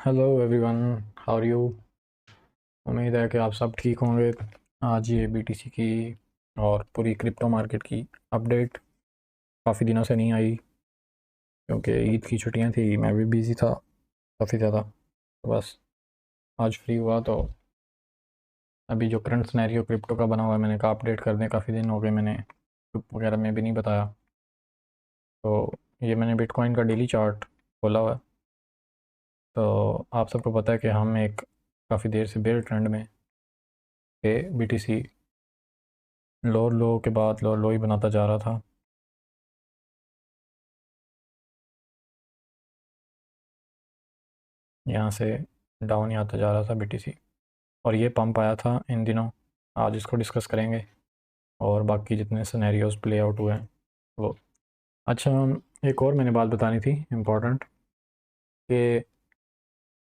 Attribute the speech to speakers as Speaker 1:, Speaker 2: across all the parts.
Speaker 1: Hello everyone, how are you. उम्मीद है कि आप सब ठीक होंगे। आज ये बीटीसी की और पूरी क्रिप्टो मार्केट की अपडेट काफ़ी दिनों से नहीं आई क्योंकि ईद की छुट्टियां थी, मैं भी बिज़ी था काफ़ी ज़्यादा। तो बस आज फ्री हुआ तो अभी जो करंट सिनेरियो क्रिप्टो का बना हुआ है मैंने कहा अपडेट कर दें। काफ़ी दिन हो गए, मैंने ग्रुप वगैरह में भी नहीं बताया। तो ये मैंने बिटकॉइन का डेली चार्ट खोला हुआ है। तो आप सबको पता है कि हम एक काफ़ी देर से बेयर ट्रेंड में थे। बीटीसी लोअर लो के बाद लोअर लो ही बनाता जा रहा था। यहाँ से डाउन ही आता जा रहा था बीटीसी, और ये पंप आया था इन दिनों। आज इसको डिस्कस करेंगे और बाकी जितने सिनेरियोज प्ले आउट हुए हैं वो। अच्छा, एक और मैंने बात बतानी थी इम्पोर्टेंट, कि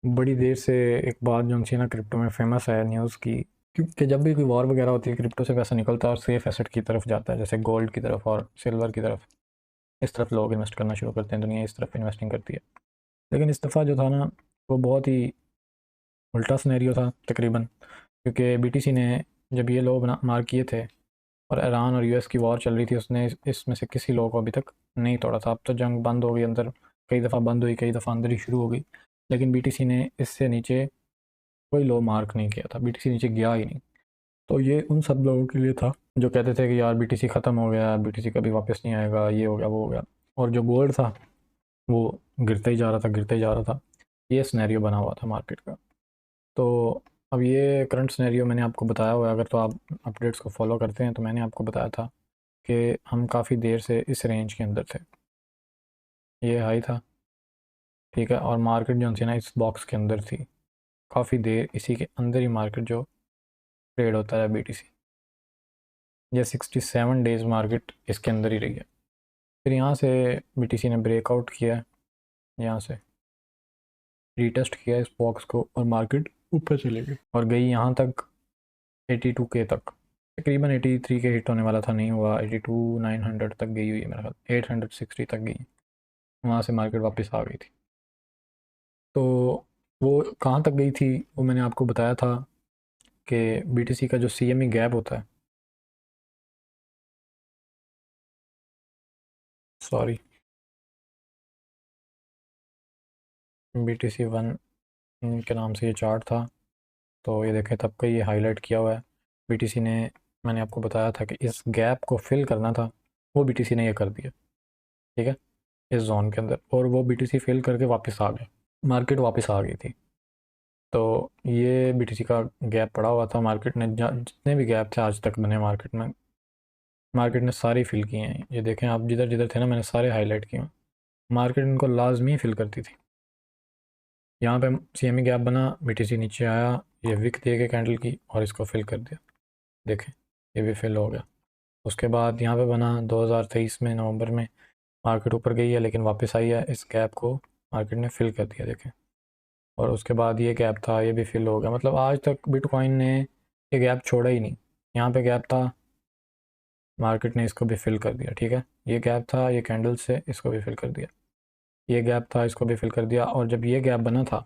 Speaker 1: बड़ी देर से एक बात जो थी ना क्रिप्टो में फेमस है न्यूज़ की, क्योंकि जब भी कोई वॉर वगैरह होती है क्रिप्टो से पैसा निकलता है और सेफ एसेट की तरफ जाता है, जैसे गोल्ड की तरफ और सिल्वर की तरफ। इस तरफ लोग इन्वेस्ट करना शुरू करते हैं, दुनिया इस तरफ इन्वेस्टिंग करती है। लेकिन इस दफ़ा जो था ना वो बहुत ही उल्टा सिनेरियो था तकरीबन, क्योंकि बीटीसी ने जब ये लो बना मार किए थे और ईरान और यूएस की वॉर चल रही थी, उसने इसमें से किसी लो को अभी तक नहीं तोड़ा था। अब तो जंग बंद हो गई, अंदर कई दफ़ा बंद हुई, कई दफ़ा अंदर ही शुरू हो गई, लेकिन बीटीसी ने इससे नीचे कोई लो मार्क नहीं किया था, बीटीसी नीचे गया ही नहीं। तो ये उन सब लोगों के लिए था जो कहते थे कि यार बीटीसी ख़त्म हो गया, बीटीसी कभी वापस नहीं आएगा, ये हो गया वो हो गया। और जो गोल्ड था वो गिरता ही जा रहा था, गिरता ही जा रहा था। ये स्नैरियो बना हुआ था मार्केट का। तो अब ये करंट सिनेरियो मैंने आपको बताया हुआ है, अगर तो आप अपडेट्स को फॉलो करते हैं तो मैंने आपको बताया था कि हम काफ़ी देर से इस रेंज के अंदर थे। ये हाई था, ठीक है, और मार्केट जो थी ना इस बॉक्स के अंदर थी काफ़ी देर, इसी के अंदर ही मार्केट जो ट्रेड होता है बीटीसी। ये 67 डेज़ मार्केट इसके अंदर ही रही है। फिर यहाँ से बीटीसी ने ब्रेकआउट किया है, यहाँ से रीटेस्ट किया इस बॉक्स को और मार्केट ऊपर चले गई और गई यहाँ तक 82K तक। तकरीबन 83 के हिट होने वाला था, नहीं हुआ। 82,900 तक गई हुई है मेरा ख्याल, 860 तक गई। वहाँ से मार्केट वापस आ गई थी। तो वो कहाँ तक गई थी वो मैंने आपको बताया था कि बीटीसी का जो सीएमई गैप होता है, सॉरी, बीटीसी वन के नाम से ये चार्ट था। तो ये देखें तब का ये हाईलाइट किया हुआ है। बीटीसी ने, मैंने आपको बताया था कि इस गैप को फिल करना था, वो बीटीसी ने ये कर दिया, ठीक है, इस जोन के अंदर। और वो बीटीसी फिल करके वापस आ गए, मार्केट वापस आ गई थी। तो ये बीटीसी का गैप पड़ा हुआ था। मार्केट ने जितने भी गैप थे आज तक बने मार्केट में, मार्केट ने सारे फिल किए हैं। ये देखें आप, जिधर जिधर थे ना मैंने सारे हाईलाइट किए हैं। मार्केट इनको लाजमी फिल करती थी। यहाँ पे सीएमई गैप बना, बीटीसी नीचे आया, ये विक दे के कैंडल की और इसको फिल कर दिया। देखें ये भी फिल हो गया। उसके बाद यहाँ पे बना 2023 में नवंबर में, मार्केट ऊपर गई है लेकिन वापस आई है, इस गैप को मार्केट ने फिल कर दिया, देखें। और उसके बाद ये गैप था, ये भी फिल हो गया। मतलब आज तक बिटकॉइन ने ये गैप छोड़ा ही नहीं। यहाँ पे गैप था, मार्केट ने इसको भी फिल कर दिया, ठीक है। ये गैप था, ये कैंडल से इसको भी फिल कर दिया। ये गैप था, इसको भी फिल कर दिया। और जब ये गैप बना था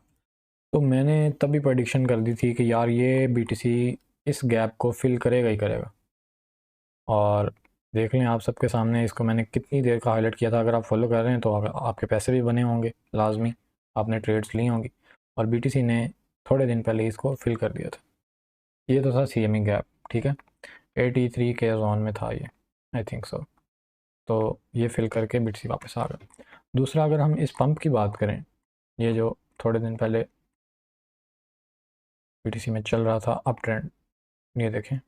Speaker 1: तो मैंने तभी प्रेडिक्शन कर दी थी कि यार ये बीटीसी इस गैप को फिल करेगा ही करेगा। और देख लें आप सबके सामने, इसको मैंने कितनी देर का हाईलाइट किया था। अगर आप फॉलो कर रहे हैं तो आपके पैसे भी बने होंगे लाजमी, आपने ट्रेड्स ली होंगी। और बीटीसी ने थोड़े दिन पहले इसको फिल कर दिया था। ये तो था सीएमई गैप, ठीक है, 83 के जोन में था ये, आई थिंक सो। तो ये फिल करके बीटीसी वापस आ गया। दूसरा, अगर हम इस पंप की बात करें, ये जो थोड़े दिन पहले बीटीसी में चल रहा था अप ट्रेंड, ये देखें,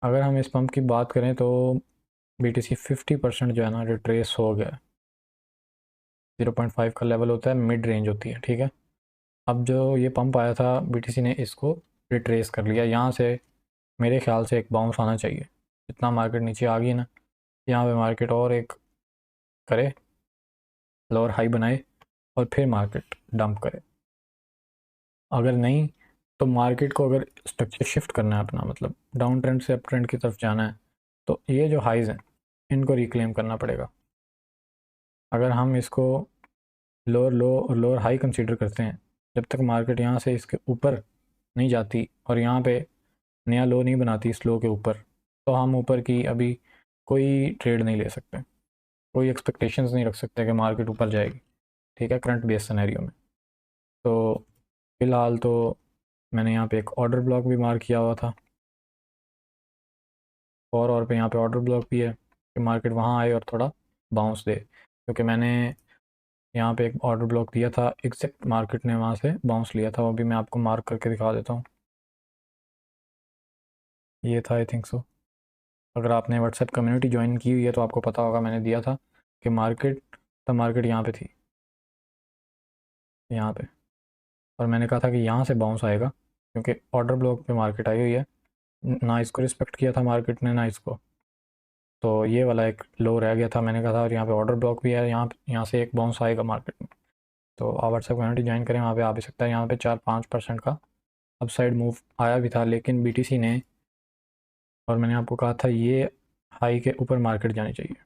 Speaker 1: अगर हम इस पंप की बात करें तो बीटीसी 50% जो है ना रिट्रेस हो गया। 0.5 का लेवल होता है, मिड रेंज होती है, ठीक है। अब जो ये पंप आया था बीटीसी ने इसको रिट्रेस कर लिया। यहाँ से मेरे ख्याल से एक बाउंस आना चाहिए। जितना मार्केट नीचे आ गई ना, यहाँ पे मार्केट और एक करे, लोअर हाई बनाए और फिर मार्केट डंप करे। अगर नहीं तो मार्केट को अगर स्ट्रक्चर शिफ्ट करना है अपना, मतलब डाउन ट्रेंड से अप ट्रेंड की तरफ जाना है, तो ये जो हाइज़ हैं इनको रिक्लेम करना पड़ेगा। अगर हम इसको लोअर लो और लोअर हाई कंसीडर करते हैं जब तक मार्केट यहाँ से इसके ऊपर नहीं जाती और यहाँ पे नया लो नहीं बनाती इस लो के ऊपर, तो हम ऊपर की अभी कोई ट्रेड नहीं ले सकते, कोई एक्सपेक्टेशंस नहीं रख सकते कि मार्केट ऊपर जाएगी। ठीक है, करंट बेस सिनेरियो में। तो फ़िलहाल तो मैंने यहाँ पे एक ऑर्डर ब्लॉक भी मार्क किया हुआ था, और पे यहाँ पे ऑर्डर ब्लॉक भी है कि मार्केट वहाँ आए और थोड़ा बाउंस दे, क्योंकि मैंने यहाँ पे एक ऑर्डर ब्लॉक दिया था, एग्जैक्ट मार्केट ने वहाँ से बाउंस लिया था, वो भी मैं आपको मार्क करके दिखा देता हूँ। ये था, आई थिंक सो। अगर आपने व्हाट्सएप कम्युनिटी ज्वाइन की हुई है तो आपको पता होगा, मैंने दिया था कि मार्केट यहाँ पे थी, यहाँ पे, और मैंने कहा था कि यहाँ से बाउंस आएगा, क्योंकि ऑर्डर ब्लॉक पे मार्केट आई हुई है, ना इसको रिस्पेक्ट किया था मार्केट ने ना इसको, तो ये वाला एक लो रह गया था। मैंने कहा था और यहाँ पे ऑर्डर ब्लॉक भी है, यहाँ से एक बाउंस आएगा मार्केट में। तो आप व्हाट्सएप कम्युनिटी ज्वाइन करें, वहाँ पे आ भी सकता है। यहाँ पे 4-5% का अपसाइड मूव आया भी था, लेकिन बीटीसी ने, और मैंने आपको कहा था ये हाई के ऊपर मार्केट जानी चाहिए,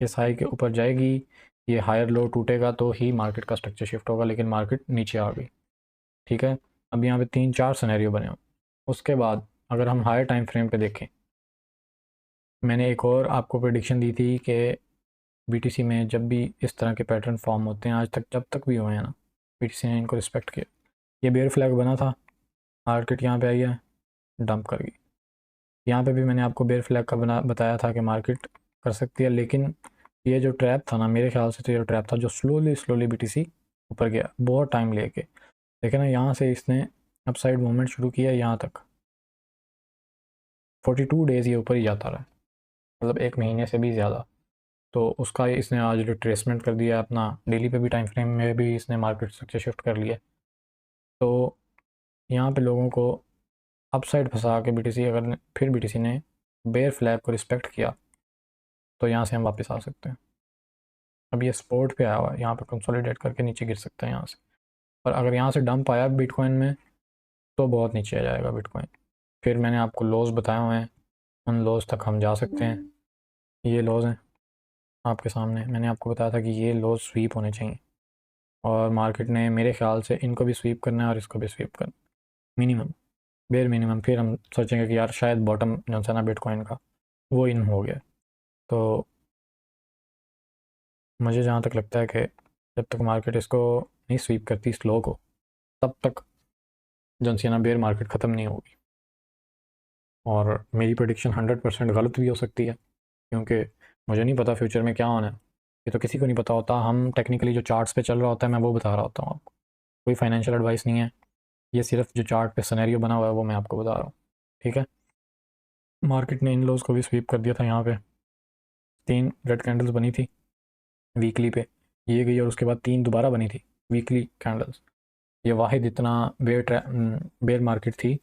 Speaker 1: इस हाई के ऊपर जाएगी, ये हायर लो टूटेगा तो ही मार्केट का स्ट्रक्चर शिफ्ट होगा, लेकिन मार्केट नीचे आ गई। ठीक है, अब यहाँ पे 3-4 सिनेरियो बने हो। उसके बाद अगर हम हायर टाइम फ्रेम पे देखें, मैंने एक और आपको प्रेडिक्शन दी थी कि बीटीसी में जब भी इस तरह के पैटर्न फॉर्म होते हैं, आज तक जब तक भी हुए हैं ना, बीटीसी ने इनको रिस्पेक्ट किया। ये बेयर फ्लैग बना था, मार्केट यहाँ पे आई है, डंप कर गई। यहाँ पे भी मैंने आपको बेयर फ्लैग का बताया था कि मार्केट कर सकती है, लेकिन ये जो ट्रैप था ना, मेरे ख्याल से तो ये ट्रैप था जो स्लोली स्लोली बीटीसी ऊपर गया बहुत टाइम लेके। लेकिन ना यहाँ से इसने अपसाइड मूवमेंट शुरू किया यहाँ तक, 42 डेज़ ये ऊपर ही जाता रहा, मतलब 1 महीने से भी ज़्यादा। तो उसका इसने आज रिट्रेसमेंट कर दिया अपना, डेली पे भी टाइम फ्रेम में भी इसने मार्केट स्ट्रक्चर शिफ्ट कर लिया। तो यहाँ पे लोगों को अपसाइड फंसा के बीटीसी, अगर फिर बीटीसी ने बेयर फ्लैग को रिस्पेक्ट किया तो यहाँ से हम वापस आ सकते हैं। अब ये सपोर्ट पे आया हुआ है, यहाँ पे कंसोलिडेट करके नीचे गिर सकता है यहाँ से, और अगर यहाँ से डंप आया बिटकॉइन में तो बहुत नीचे आ जाएगा बिटकॉइन। फिर मैंने आपको लॉस बताए हुए हैं, उन लॉस तक हम जा सकते हैं। ये लॉस हैं आपके सामने, मैंने आपको बताया था कि ये लॉस स्वीप होने चाहिए, और मार्केट ने मेरे ख्याल से इनको भी स्वीप करना है और इसको भी स्वीप करना, मिनिमम, बेयर मिनिमम। फिर हम सोचेंगे कि यार शायद बॉटम जो सा ना बिटकॉइन का वो इन हो गया। तो मुझे जहाँ तक लगता है कि जब तक मार्केट इसको नहीं स्वीप करती इस लो को, तब तक जो सी ना बेयर मार्केट ख़त्म नहीं होगी। और मेरी प्रेडिक्शन 100% गलत भी हो सकती है, क्योंकि मुझे नहीं पता फ्यूचर में क्या होना है, ये तो किसी को नहीं पता होता। हम टेक्निकली जो चार्ट्स पे चल रहा होता है मैं वो बता रहा होता हूँ आपको, कोई फाइनेंशियल एडवाइस नहीं है, ये सिर्फ जो चार्ट पे सिनेरियो बना हुआ है वो मैं आपको बता रहा हूँ। ठीक है, मार्केट ने इन लोज को भी स्वीप कर दिया था, यहाँ पे 3 रेड कैंडल्स बनी थी वीकली पे, ये गई, और उसके बाद 3 दोबारा बनी थी वीकली कैंडल्स। ये वाहिद इतना बेयर मार्केट थी,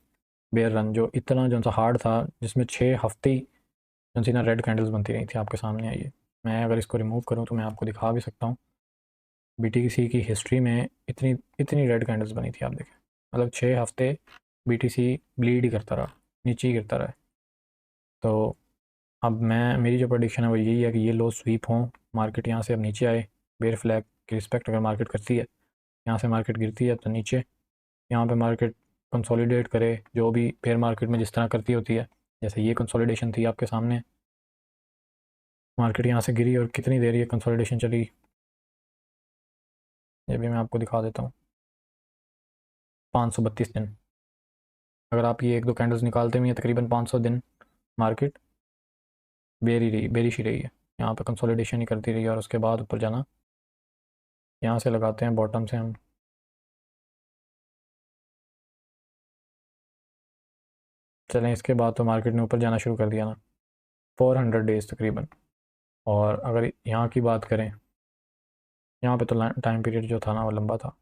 Speaker 1: बेयर रन जो इतना जो सा हार्ड था, जिसमें 6 हफ्ते ही जो सी ना रेड कैंडल्स बनती रही थी। आपके सामने आइए, मैं अगर इसको रिमूव करूँ तो मैं आपको दिखा भी सकता हूँ, बीटीसी की हिस्ट्री में इतनी इतनी रेड कैंडल्स बनी थी, आप देखें, मतलब 6 हफ्ते बीटीसी ब्लीड ही करता रहा, नीचे ही गिरता रहा। तो अब मेरी जो प्रोडिक्शन है वो यही है कि ये लो स्वीप हों, मार्केट यहाँ से अब नीचे आए, बेयर फ्लैग की रिस्पेक्ट अगर मार्केट करती है, यहाँ से मार्केट गिरती है तो नीचे, यहाँ पे मार्केट कंसोलिडेट करे, जो भी बेयर मार्केट में जिस तरह करती होती है, जैसे ये कंसोलिडेशन थी आपके सामने, मार्केट यहाँ से गिरी और कितनी देर ये कंसोलिडेशन चली, ये भी मैं आपको दिखा देता हूँ। 532 दिन, अगर आप ये 1-2 कैंडल्स निकालते हुए तकरीबन 500 दिन मार्केट बेरिश ही रही है, यहाँ पे कंसोलिडेशन ही करती रही है, और उसके बाद ऊपर जाना, यहाँ से लगाते हैं बॉटम से हम, चलें, इसके बाद तो मार्केट ने ऊपर जाना शुरू कर दिया ना, 400 डेज़ तकरीबन। और अगर यहाँ की बात करें, यहाँ पे तो टाइम पीरियड जो था ना वो लंबा था,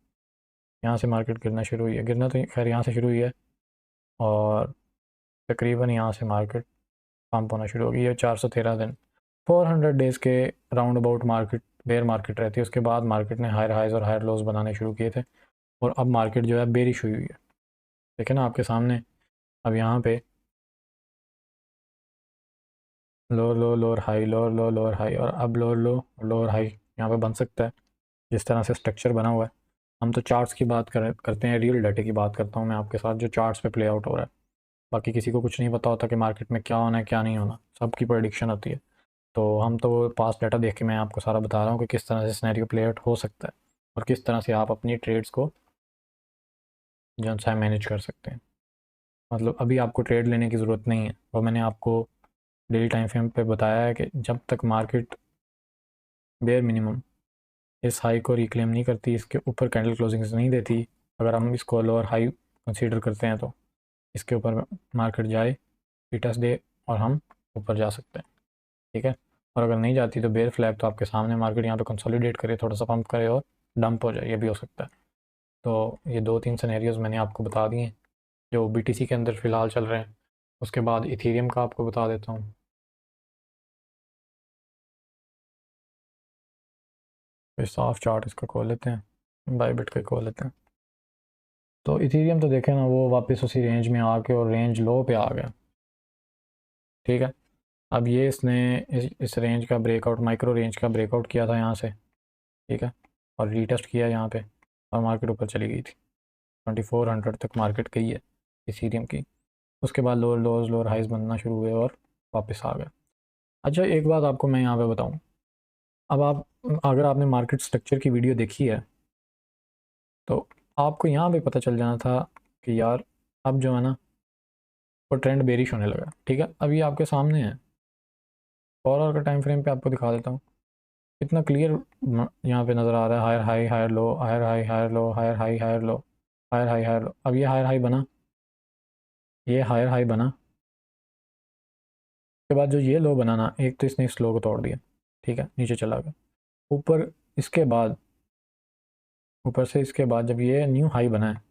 Speaker 1: यहाँ से मार्केट गिरना शुरू हुई है, गिरना तो खैर यहाँ से शुरू हुई है, और तकरीबन यहाँ से मार्केट पंप होना शुरू हो गई है। 413 दिन, 400 डेज़ के round about market bear market रहती है, उसके बाद मार्केट ने हायर हाइज और हायर लोज बनाने शुरू किए थे, और अब मार्केट जो है बेरिश हुई है। देखें ना आपके सामने, अब यहाँ पे लोअर लो लोअर हाई, लोअर लो लोअर हाई, और अब लोअर लो लोअर हाई यहाँ पे बन सकता है, जिस तरह से स्ट्रक्चर बना हुआ है। हम तो चार्ट्स की बात करते हैं, रियल डाटे की बात करता हूँ मैं आपके साथ, जो चार्ट्स पे प्ले आउट हो रहा है। बाकी किसी को कुछ नहीं पता होता कि मार्केट में क्या होना है क्या नहीं होना, सबकी प्रेडिक्शन होती है। तो हम तो पास्ट डाटा देख के मैं आपको सारा बता रहा हूँ कि किस तरह से सिनेरियो प्ले आउट हो सकता है और किस तरह से आप अपनी ट्रेड्स को जो है मैनेज कर सकते हैं। मतलब अभी आपको ट्रेड लेने की ज़रूरत नहीं है, और मैंने आपको डेली टाइम फ्रेम पे बताया है कि जब तक मार्केट बेयर मिनिमम इस हाई को रिक्लेम नहीं करती, इसके ऊपर कैंडल क्लोजिंग्स नहीं देती, अगर हम इसको लोअर हाई कंसीडर करते हैं तो इसके ऊपर मार्केट जाए, रिटेस्ट दे और हम ऊपर जा सकते हैं। ठीक है, और अगर नहीं जाती तो बेयर फ्लैग तो आपके सामने, मार्केट यहाँ पे कंसोलिडेट करे, थोड़ा सा पंप करे और डंप हो जाए, ये भी हो सकता है। तो ये 2-3 सिनेरियोज मैंने आपको बता दिए हैं जो BTC के अंदर फ़िलहाल चल रहे हैं। उसके बाद इथेरियम का आपको बता देता हूँ। फिर साफ चार्ट इसका खोल लेते हैं, बायबिट का खोल लेते हैं। तो इथेरियम तो देखें ना, वो वापस उसी रेंज में आके और रेंज लो पे आ गया। ठीक है, अब ये इसने इस रेंज का ब्रेकआउट, माइक्रो रेंज का ब्रेकआउट किया था यहाँ से। ठीक है, और रीटेस्ट किया यहाँ पे और मार्केट ऊपर चली गई थी, 2400 तक मार्केट गई है इथेरियम की। उसके बाद लोअर लोज लोअर हाइज बनना शुरू हुए और वापस आ गया। अच्छा, एक बात आपको मैं यहाँ पे बताऊँ, अब आप अगर आपने मार्केट स्ट्रक्चर की वीडियो देखी है तो आपको यहाँ पे पता चल जाना था कि यार अब जो है ना वो ट्रेंड बेरिश होने लगा। ठीक है, अब ये आपके सामने है, 4 आवर का टाइम फ्रेम पे आपको दिखा देता हूँ, इतना क्लियर यहाँ पे नज़र आ रहा है, higher high higher low, higher high higher low, higher high higher low, higher high higher low. अब ये हायर हाई बना, ये हायर हाई बना, उसके बाद जो ये लो बना ना, एक तो इसने इस लो को तोड़ दिया। ठीक है, नीचे चला गया ऊपर। इसके बाद ऊपर से इसके बाद जब ये न्यू हाई बना है,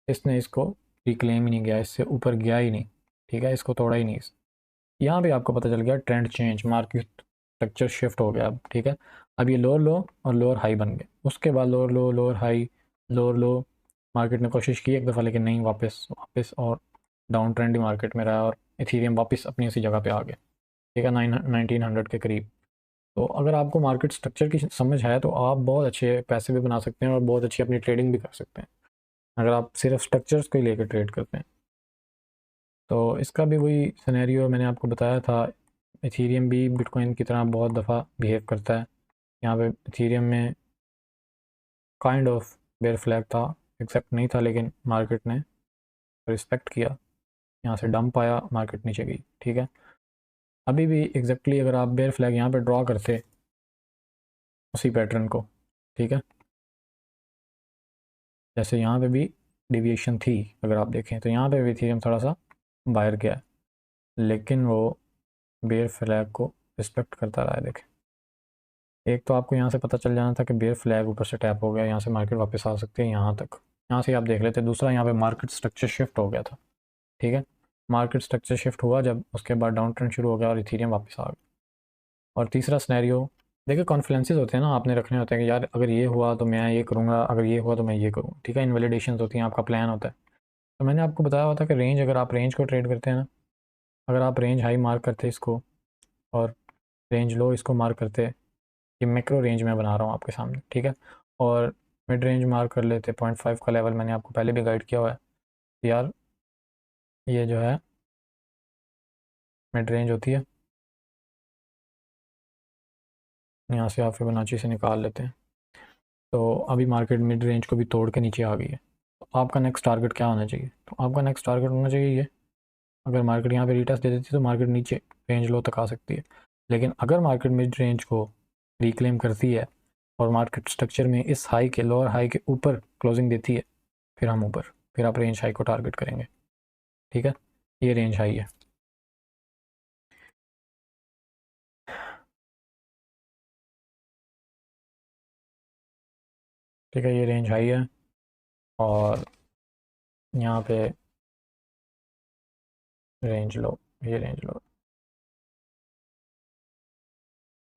Speaker 1: इसने इसको रिक्लेम ही नहीं गया, इससे ऊपर गया ही नहीं। ठीक है, इसको तोड़ा ही नहीं। यहाँ पे आपको पता चल गया trend change, market structure shift हो गया अब। ठीक है, अब ये लोअर लो और लोअर हाई बन गए, उसके बाद लोअर लो लोअर हाई लोअर लो। मार्केट ने कोशिश की एक दफ़ा, लेकिन नहीं, वापस वापस और डाउन ट्रेंड ही मार्केट में रहा और इथेरियम वापस अपनी उसी जगह पे आ गया। ठीक है, 1900 के करीब। तो अगर आपको मार्केट स्ट्रक्चर की समझ है तो आप बहुत अच्छे पैसे भी बना सकते हैं और बहुत अच्छी अपनी ट्रेडिंग भी कर सकते हैं, अगर आप सिर्फ स्ट्रक्चर्स को ही लेकर ट्रेड करते हैं। तो इसका भी वही सिनेरियो मैंने आपको बताया था, इथेरियम भी बिटकॉइन की तरह बहुत दफ़ा बिहेव करता है। यहाँ पे इथेरियम में काइंड ऑफ बेयर फ्लैग था, एक्सेप्ट नहीं था, लेकिन मार्केट ने रिस्पेक्ट किया, यहाँ से डंप आया, मार्केट नीचे गई। ठीक है, अभी भी एग्जैक्टली अगर आप बेयर फ्लैग यहाँ पे ड्रॉ करते उसी पैटर्न को, ठीक है, जैसे यहाँ पे भी डिविएशन थी, अगर आप देखें तो यहाँ पे भी इथेरियम थोड़ा सा बाहर गया है, लेकिन वो बेयर फ्लैग को रिस्पेक्ट करता रहा है। देखें, एक तो आपको यहाँ से पता चल जाना था कि बेयर फ्लैग ऊपर से टैप हो गया, यहाँ से मार्केट वापस आ सकती है यहाँ तक, यहाँ से आप देख लेते। दूसरा, यहाँ पे मार्केट स्ट्रक्चर शिफ्ट हो गया था। ठीक है, मार्केट स्ट्रक्चर शिफ्ट हुआ जब, उसके बाद डाउन ट्रेंड शुरू हो गया और इथेरियम वापस आ गया। और तीसरा सिनेरियो, देखिए कॉन्फ्लुएंसेस होते हैं ना, आपने रखने होते हैं कि यार अगर ये हुआ तो मैं ये करूँगा, अगर ये हुआ तो मैं ये करूँ। ठीक है, इनवैलिडेशन होती हैं, आपका प्लान होता है। तो मैंने आपको बताया हुआ था कि रेंज, अगर आप रेंज को ट्रेड करते हैं ना, अगर आप रेंज हाई मार्क करते इसको और रेंज लो इसको मार्क करते, ये मैक्रो रेंज में बना रहा हूँ आपके सामने। ठीक है, और मिड रेंज मार्क कर लेते, 0.5 का लेवल मैंने आपको पहले भी गाइड किया हुआ है यार, ये जो है मिड रेंज होती है, यहाँ से आप फिबोनाची से निकाल लेते हैं। तो अभी मार्केट मिड रेंज को भी तोड़ के नीचे आ गई है, तो आपका नेक्स्ट टारगेट क्या होना चाहिए? तो आपका नेक्स्ट टारगेट होना चाहिए ये, अगर मार्केट यहाँ पे रिटेस्ट दे देती है तो मार्केट नीचे रेंज लो तक आ सकती है, लेकिन अगर मार्केट मिड रेंज को रिक्लेम करती है और मार्केट स्ट्रक्चर में इस हाई के, लोअर हाई के ऊपर क्लोजिंग देती है, फिर हम ऊपर, फिर आप रेंज हाई को टारगेट करेंगे। ठीक है, ये रेंज हाई है। ठीक है, ये रेंज हाई है और यहाँ पे रेंज लो, ये रेंज लो।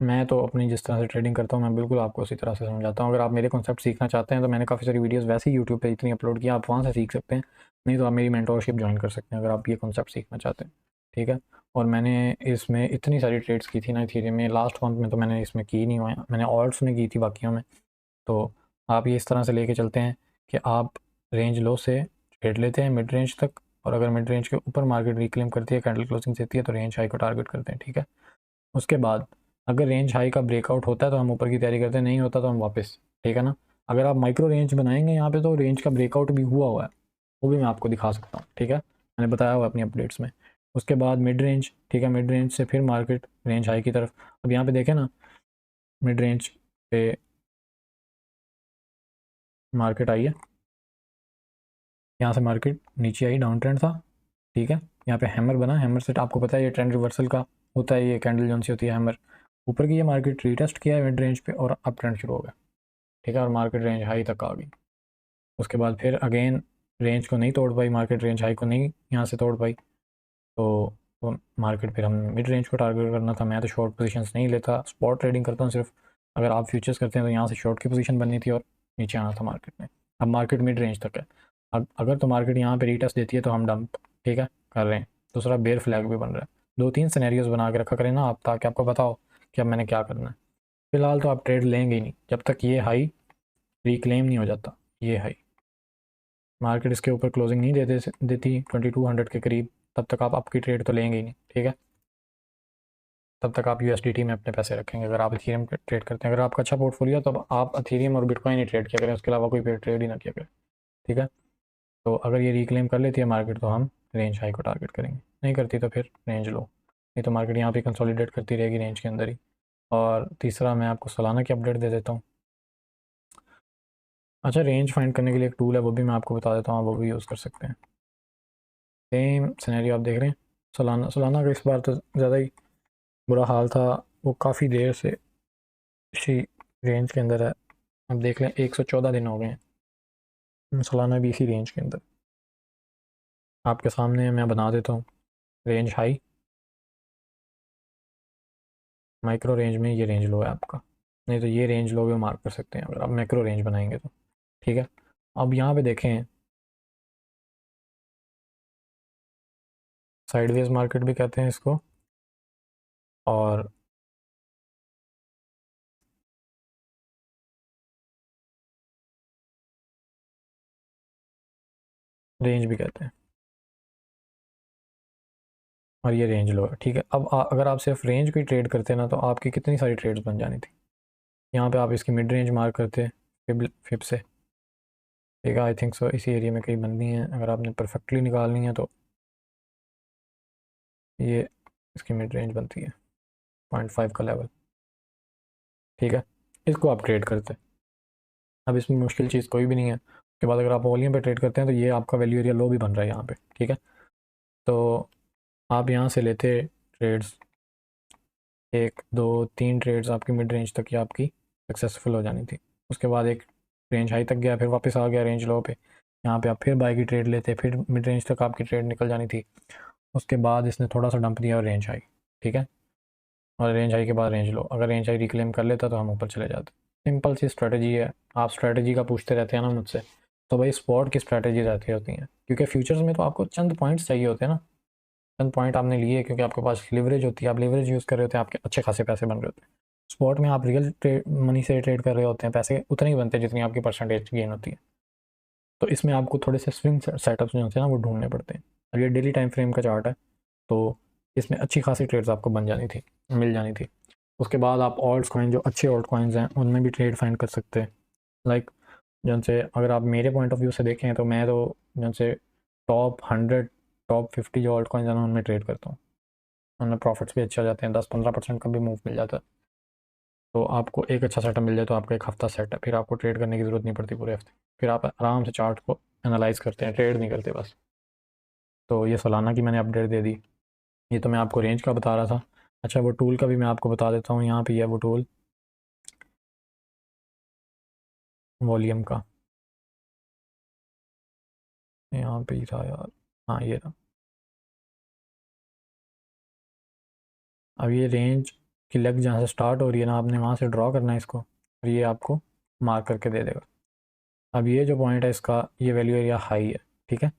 Speaker 1: मैं तो अपनी जिस तरह से ट्रेडिंग करता हूँ मैं बिल्कुल आपको उसी तरह से समझाता हूँ। अगर आप मेरे कॉन्सेप्ट सीखना चाहते हैं तो मैंने काफ़ी सारी वीडियोस वैसे ही यूट्यूब पे इतनी अपलोड किया, आप वहाँ से सीख सकते हैं। नहीं तो आप मेरी मेंटोरशिप ज्वाइन कर सकते हैं अगर आप ये कॉन्सेप्ट सीखना चाहते हैं। ठीक है, और मैंने इसमें इतनी सारी ट्रेड्स की थी ना इथेरियम में, लास्ट मंथ में तो मैंने इसमें की नहीं हुआ, मैंने ऑल्ट्स में की थी बाकियों में। तो आप ये इस तरह से लेके चलते हैं कि आप रेंज लो से ट्रेड लेते हैं मिड रेंज तक, और अगर मिड रेंज के ऊपर मार्केट रिक्लेम करती है, कैंडल क्लोजिंग देती है, तो रेंज हाई को टारगेट करते हैं, ठीक है। उसके बाद अगर रेंज हाई का ब्रेकआउट होता है तो हम ऊपर की तैयारी करते हैं, नहीं होता तो हम वापस, ठीक है ना। अगर आप माइक्रो रेंज बनाएंगे यहाँ पे तो रेंज का ब्रेकआउट भी हुआ है, वो भी मैं आपको दिखा सकता हूँ, ठीक है, मैंने बताया हुआ अपनी अपडेट्स में। उसके बाद मिड रेंज, ठीक है, मिड रेंज से फिर मार्केट रेंज हाई की तरफ। अब यहाँ पे देखें ना, मिड रेंज पे मार्केट आई है, यहाँ से मार्केट नीचे आई, डाउन ट्रेंड था, ठीक है। यहाँ पे हैमर बना, हैमर से आपको पता है ये ट्रेंड रिवर्सल का होता है, ये कैंडल जोन सी होती है हैमर। ऊपर की ये मार्केट रीटेस्ट किया है मिड रेंज पे और अप ट्रेंड शुरू हो गया, ठीक है, और मार्केट रेंज हाई तक आ गई। उसके बाद फिर अगेन रेंज को नहीं तोड़ पाई मार्केट, रेंज हाई को नहीं यहाँ से तोड़ पाई, तो वो मार्केट फिर हम मिड रेंज को टारगेट करना था। मैं तो शॉर्ट पोजीशंस नहीं लेता, स्पॉट ट्रेडिंग करता हूँ सिर्फ। अगर आप फ्यूचर्स करते हैं तो यहाँ से शॉर्ट की पोजीशन बननी थी और नीचे आना था मार्केट में। अब मार्केट मिड रेंज तक है, अब अगर तो मार्केट यहाँ पे रीटेस्ट देती है तो हम डंप, ठीक है, कर रहे हैं। दूसरा बेयर फ्लैग भी बन रहा है। 2-3 सिनेरियोज बना के रखा करें ना आप, ताकि आपको पता हो कि अब मैंने क्या करना है। फिलहाल तो आप ट्रेड लेंगे ही नहीं जब तक ये हाई रिक्लेम नहीं हो जाता। ये हाई मार्केट इसके ऊपर क्लोजिंग नहीं देती 2200 के करीब, तब तक आप आपकी ट्रेड तो लेंगे ही नहीं, ठीक है। तब तक आप यूएसडीटी में अपने पैसे रखेंगे अगर आप इथेरियम ट्रेड करते हैं। अगर आपका अच्छा पोर्टफोलियो तो आप इथेरियम और बिटकॉइन ही ट्रेड किया करें, उसके अलावा कोई पेड ट्रेड ही ना किया करें, ठीक है। तो अगर ये रिक्लेम कर लेती है मार्केट तो हम रेंज हाई को टारगेट करेंगे, नहीं करती तो फिर रेंज लो, नहीं तो मार्केट यहाँ पे कंसोलिडेट करती रहेगी रेंज के अंदर ही। और तीसरा मैं आपको सालाना की अपडेट दे देता हूँ। अच्छा, रेंज फाइंड करने के लिए एक टूल है, वो भी मैं आपको बता देता हूँ, वो भी यूज़ कर सकते हैं। सेम सिनेरियो आप देख रहे हैं, सालाना सालाना का इस बार तो ज़्यादा ही बुरा हाल था, वो काफ़ी देर से इसी रेंज के अंदर है। अब देख लें 114 दिन हो गए हैं सालाना भी इसी रेंज के अंदर। आपके सामने मैं बना देता हूँ रेंज हाई, माइक्रो रेंज में ये रेंज लो है आपका, नहीं तो ये रेंज लो भी मार्क कर सकते हैं अगर आप मैक्रो रेंज बनाएंगे तो, ठीक है। अब यहाँ पे देखें, साइडवेज मार्केट भी कहते हैं इसको, और रेंज भी कहते हैं, और ये रेंज लो है, ठीक है। अब अगर आप सिर्फ रेंज की ट्रेड करते हैं ना तो आपकी कितनी सारी ट्रेड्स बन जानी थी। यहाँ पे आप इसकी मिड रेंज मार्क करते फिब से, ठीक है, आई थिंक सो इसी एरिया में कहीं बननी है। अगर आपने परफेक्टली निकालनी है तो ये इसकी मिड रेंज बनती है 0.5 का लेवल, ठीक है। इसको आप ट्रेड करते हैं, अब इसमें मुश्किल चीज़ कोई भी नहीं है। उसके बाद अगर आप वॉल्यूम पे ट्रेड करते हैं तो ये आपका वैल्यू एरिया लो भी बन रहा है यहाँ पे, ठीक है। तो आप यहाँ से लेते ट्रेड्स, 1 2 3 ट्रेड्स आपकी मिड रेंज तक की आपकी सक्सेसफुल हो जानी थी। उसके बाद एक रेंज हाई तक गया, फिर वापस आ गया रेंज लो पे, यहाँ पे आप फिर बाई की ट्रेड लेते, फिर मिड रेंज तक आपकी ट्रेड निकल जानी थी। उसके बाद इसने थोड़ा सा डंप दिया और रेंज हाई, ठीक है, और रेंज हाई के बाद रेंज लो। अगर रेंज हाई रिक्लेम कर लेता तो हम ऊपर चले जाते। सिंपल सी स्ट्रेटजी है। आप स्ट्रेटजी का पूछते रहते हैं ना मुझसे, तो भाई स्पॉट की स्ट्रेटजी रहती होती हैं, क्योंकि फ्यूचर्स में तो आपको चंद पॉइंट्स चाहिए होते हैं ना, चंद पॉइंट आपने लिए क्योंकि आपके पास लिवरेज होती है, आप लिवरेज यूज़ कर रहे होते हैं, आपके अच्छे खासे पैसे बन रहे होते हैं। स्पॉट में आप रियल मनी से ट्रेड कर रहे होते हैं, पैसे उतने ही बनते हैं जितनी आपकी परसेंटेज गेन होती है। तो इसमें आपको थोड़े से स्विंग सेटअप्स जो होते हैं ना वो ढूंढने पड़ते हैं। अब ये डेली टाइम फ्रेम का चार्ट है, तो इसमें अच्छी खासी ट्रेड्स आपको बन जानी थी, मिल जानी थी। उसके बाद आप ऑल्ट कॉइन, जो अच्छे ऑल्ट कॉइन्स हैं उनमें भी ट्रेड फाइंड कर सकते हैं। लाइक जैसे अगर आप मेरे पॉइंट ऑफ व्यू से देखें तो मैं तो जैसे टॉप 100 टॉप 50 जो ऑल्ट कॉइन्स हैं उनमें ट्रेड करता हूँ, उनमें प्रॉफिट्स भी अच्छे आ जाते हैं, 10-15% का भी मूव मिल जाता है। तो आपको एक अच्छा सेटअप मिल जाए तो आपका एक हफ्ता सेट है, फिर आपको ट्रेड करने की ज़रूरत नहीं पड़ती पूरे हफ्ते। फिर आप आराम से चार्ट को एनालाइज करते हैं, ट्रेड नहीं करते बस। तो ये सालाना की मैंने अपडेट दे दी, ये तो मैं आपको रेंज का बता रहा था। अच्छा, वो टूल का भी मैं आपको बता देता हूँ, यहाँ पे है वो टूल वॉल्यूम का, यहाँ पे ही था यार, हाँ ये रहा। अब ये रेंज की लेग जहाँ से स्टार्ट हो रही है ना, आपने वहाँ से ड्रॉ करना है इसको, और ये आपको मार्क करके दे देगा। अब ये जो पॉइंट है इसका, ये वैल्यू एरिया हाई है, ठीक है,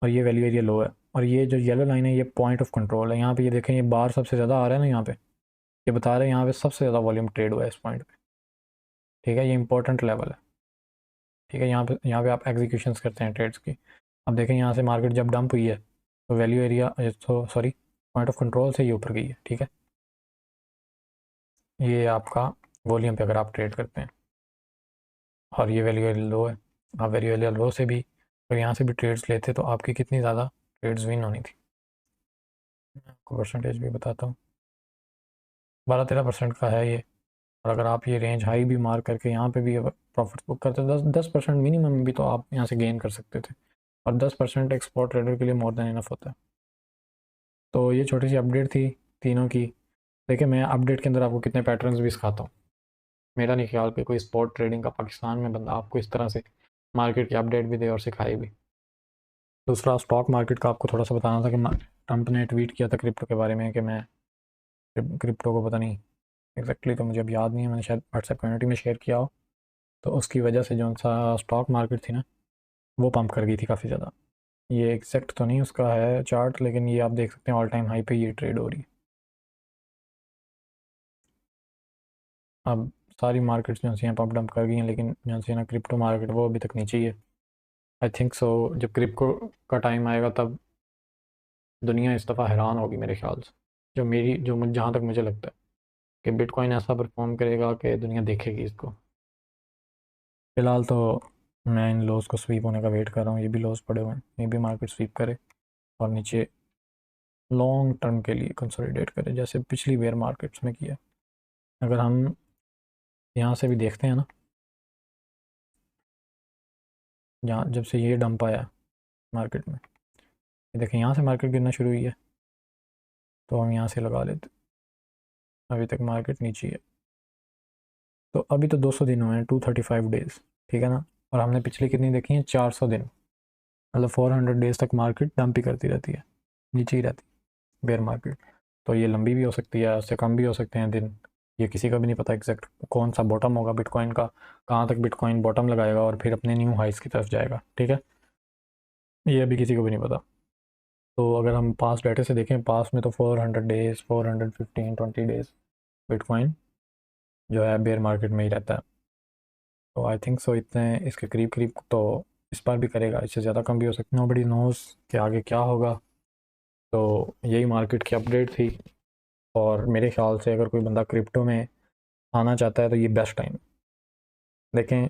Speaker 1: और ये वैल्यू एरिया लो है, और ये जो येलो लाइन है ये पॉइंट ऑफ कंट्रोल है। यहाँ पे ये देखें, ये बार सबसे ज़्यादा आ रहा है ना यहाँ पे, ये बता रहे हैं यहाँ पे सबसे ज़्यादा वॉल्यूम ट्रेड हुआ है इस पॉइंट पे। ठीक है, ये इंपॉर्टेंट लेवल है। ठीक है, यहाँ पे आप एग्जीक्यूशंस करते हैं ट्रेड्स की। अब देखें यहाँ से मार्केट जब डंप हुई है तो वैल्यू एरिया तो सॉरी पॉइंट ऑफ कंट्रोल से ये ऊपर गई है। ठीक है, ये आपका वॉल्यूम पे अगर आप ट्रेड करते हैं और ये वैल्यू एरिया लो है, आप वैल्यू एरिया लो से भी अगर यहाँ से भी ट्रेड्स लेते तो आपकी कितनी ज़्यादा ट्रेड्स विन होनी थी। मैं आपको परसेंटेज भी बताता हूँ, 12-13% का है ये। और अगर आप ये रेंज हाई भी मार्क करके यहाँ पे भी प्रॉफिट बुक करते 10% मिनिमम भी तो आप यहाँ से गेन कर सकते थे। और 10% एक्सपोर्ट ट्रेडर के लिए मोर देन इनफ होता है। तो ये छोटी सी अपडेट थी तीनों की। देखिए, मैं अपडेट के अंदर आपको कितने पैटर्न्स भी सिखाता हूँ। मेरा नहीं ख्याल कि कोई स्पॉट ट्रेडिंग का पाकिस्तान में बंदा आपको इस तरह से मार्केट की अपडेट भी दे और सिखाए भी। दूसरा, स्टॉक मार्केट का आपको थोड़ा सा बताना था कि ट्रंप ने ट्वीट किया था क्रिप्टो के बारे में कि मैं क्रिप्टो को पता नहीं एग्जैक्टली तो मुझे अब याद नहीं है, मैंने शायद व्हाट्सएप कम्युनिटी में शेयर किया हो। तो उसकी वजह से जो सा स्टॉक मार्केट थी ना वो पंप कर गई थी काफ़ी ज़्यादा। ये एग्जैक्ट तो नहीं उसका है चार्ट, लेकिन ये आप देख सकते हैं ऑल टाइम हाई पे ये ट्रेड हो रही है। अब सारी मार्केट्स जो हैं पंप डंप कर गई हैं, लेकिन जो है ना क्रिप्टो मार्केट वो अभी तक नीचे ही है। आई थिंक सो जब क्रिप्टो का टाइम आएगा तब दुनिया इस दफ़ा हैरान होगी मेरे ख्याल से। जहाँ तक मुझे लगता है कि बिटकॉइन ऐसा परफॉर्म करेगा कि दुनिया देखेगी इसको। फ़िलहाल तो मैं इन लॉस को स्वीप होने का वेट कर रहा हूँ। ये भी लॉस पड़े हुए हैं, ये भी मार्केट स्वीप करे और नीचे लॉन्ग टर्म के लिए कंसोलिडेट करे जैसे पिछली बेयर मार्केट्स में किया। अगर हम यहाँ से भी देखते हैं ना, जहाँ जब से ये डंप आया मार्केट में, ये देखें यहाँ से मार्केट गिरना शुरू हुई है तो हम यहाँ से लगा लेते। अभी तक मार्केट नीचे है तो अभी तो 200 दिन हुए हैं, 235 डेज़। ठीक है ना, और हमने पिछले कितनी देखी है, 400 दिन। मतलब 400 डेज़ तक मार्केट डंप ही करती रहती है, नीचे ही रहती है बेयर मार्केट। तो ये लंबी भी हो सकती है, उससे कम भी हो सकते हैं दिन। ये किसी का भी नहीं पता एग्जैक्ट कौन सा बॉटम होगा बिटकॉइन का, कहाँ तक बिटकॉइन बॉटम लगाएगा और फिर अपने न्यू हाइस की तरफ जाएगा। ठीक है, ये अभी किसी को भी नहीं पता। तो अगर हम पास डाटे से देखें, पास में तो 400 डेज़, 415, 20 डेज़ बिटकॉइन जो है बेयर मार्केट में ही रहता है। तो आई थिंक सो इतने इसके करीब करीब तो इस बार भी करेगा, इससे ज़्यादा कम भी हो सकता है। नोबडी नोज़ कि आगे क्या होगा। तो यही मार्केट की अपडेट थी। और मेरे ख्याल से अगर कोई बंदा क्रिप्टो में आना चाहता है तो ये बेस्ट टाइम। देखें,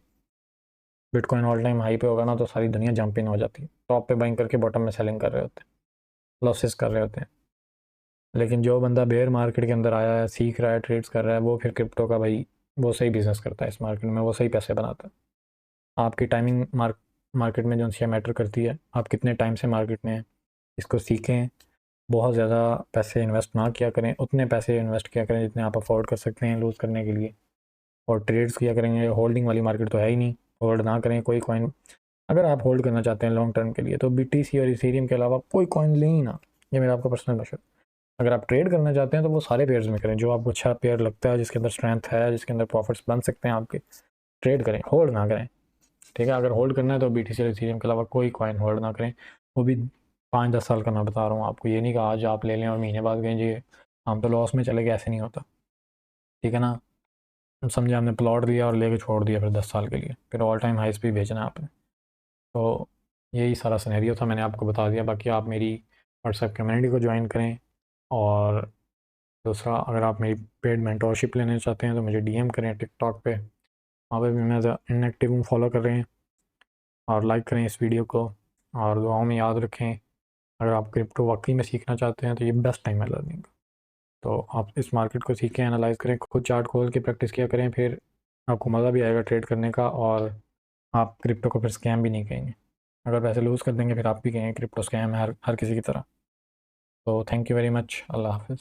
Speaker 1: बिटकॉइन ऑल टाइम हाई पे होगा ना तो सारी दुनिया जंप इन हो जाती है, टॉप पे बाइंग करके बॉटम में सेलिंग कर रहे होते हैं, लॉसेस कर रहे होते हैं। लेकिन जो बंदा बेयर मार्केट के अंदर आया है, सीख रहा है, ट्रेड्स कर रहा है, वो फिर क्रिप्टो का भाई वो सही बिजनेस करता है इस मार्केट में, वो सही पैसे बनाता है। आपकी टाइमिंग मार्केट में जो सी मैटर करती है, आप कितने टाइम से मार्केट में हैं, इसको सीखें। बहुत ज़्यादा पैसे इन्वेस्ट ना किया करें, उतने पैसे इन्वेस्ट किया करें जितने आप अफोर्ड कर सकते हैं लूज़ करने के लिए। और ट्रेड्स किया करेंगे, होल्डिंग वाली मार्केट तो है ही नहीं, होल्ड ना करें कोई कॉइन। अगर आप होल्ड करना चाहते हैं लॉन्ग टर्म के लिए तो BTC और इथेरियम के अलावा कोई कॉइन लें ही ना, ये मेरा आपका पर्सनल मशवरा। अगर आप ट्रेड करना चाहते हैं तो वो सारे पेयर्स में करें जो आपको अच्छा पेयर लगता है, जिसके अंदर स्ट्रेंथ है, जिसके अंदर प्रॉफिट्स बन सकते हैं आपके, ट्रेड करें, होल्ड ना करें। ठीक है, अगर होल्ड करना है तो BTC और इथेरियम के अलावा कोई कॉइन होल्ड ना करें, वो भी 5-10 साल का मैं बता रहा हूँ आपको। ये नहीं कि आज आप ले लें और महीने बाद कहें जी हम तो लॉस में चले गए, ऐसे नहीं होता। ठीक है ना, समझे, हमने प्लॉट दिया और लेके छोड़ दिया फिर 10 साल के लिए, फिर ऑल टाइम हाइस भी भेजना है आपने। तो यही सारा सिनेरियो था, मैंने आपको बता दिया। बाकी आप मेरी व्हाट्सएप कम्युनिटी को ज्वाइन करें। और दूसरा, अगर आप मेरी पेड मेंटोरशिप लेना चाहते हैं तो मुझे DM करें टिकटॉक पे, वहाँ पे भी मैं इनएक्टिव हूँ, फॉलो कर रहे हैं। और लाइक करें इस वीडियो को और दुआओं में याद रखें। अगर आप क्रिप्टो वाकई में सीखना चाहते हैं तो ये बेस्ट टाइम है लर्निंग। तो आप इस मार्केट को सीखें, एनालाइज करें, खुद चार्ट खोल के प्रैक्टिस किया करें, फिर आपको मज़ा भी आएगा ट्रेड करने का। और आप क्रिप्टो को फिर स्कैम भी नहीं कहेंगे। अगर पैसे लूज़ कर देंगे फिर आप भी कहेंगे क्रिप्टो स्कैम है हर किसी की तरह। तो थैंक यू वेरी मच, अल्लाह हाफ़िज़।